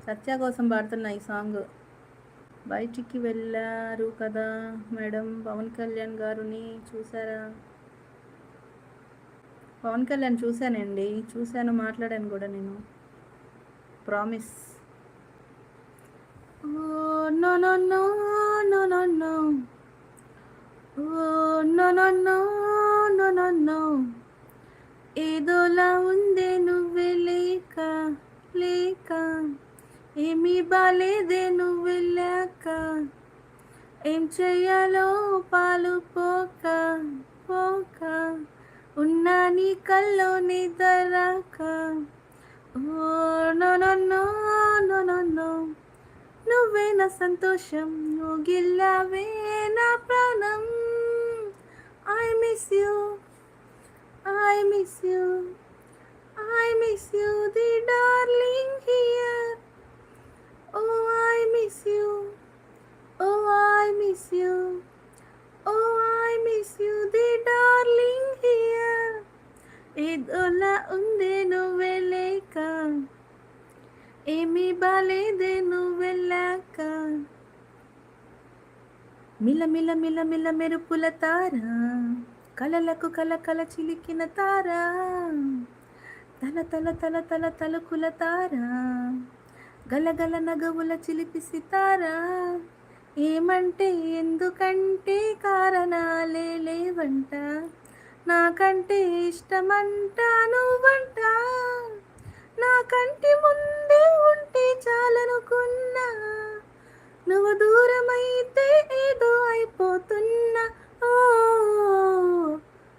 సత్య కోసం పాడుతున్న ఈ సాంగ్. బయటికి వెళ్ళారు కదా మేడం, పవన్ కళ్యాణ్ గారిని చూసారా? పవన్ కళ్యాణ్ చూశానండి, చూశాను, మాట్లాడాను కూడా నేను. Promise. No no no no no no no no no no no no ఏదోలా ఉందే నువ్వే లేక లేక, ఏమీ బాలేదే నువ్వెళ్ళాక, ఏం చెయ్యాలో పాలు పోక పోక, ఉన్నా నీ కల్లో నిద్రాక. Oh no no no no no no నువ్వే నా సంతోషం, నువ్వు గిల్లావే నా ప్రాణం. I miss you, I miss you, I miss you the darling here. Oh I miss you, oh I miss you, oh I miss you the darling here. ఏదోలా ఉందే నువ్వే లేక, ఏమీ బాలేదే నువ్వెళ్ళాక. మిల మిల మిల మిల మెరుపుల తార, కలలకు కల కల చిలికిన తార, తల తల తల తల తలుకుల తార, గలగల నగవుల చిలిపి సితార. ఏమంటే ఎందుకంటే కారణాలే లేవంట, నాకంటే ఇష్టమంట నువ్వంట. నా కంటి ముందే ఉంటే చాలనుకున్నా, నువ్వు దూరమైతే ఏదో అయిపోతున్నా. Oh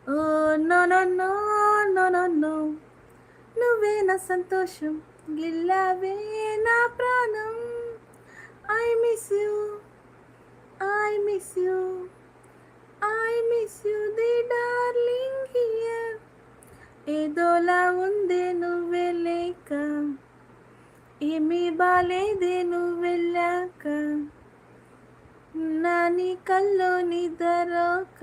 oh no no no no no no నువ్వే నా సంతోషం, గిల్లావే నా ప్రాణం. I miss you, I miss you, I miss you the darling here. ఏదోలా ఉందే నువ్వే లేక, ఏమీ బాలేదే నువ్వెళ్ళాక, నా నీ కల్లో నిద్రాక.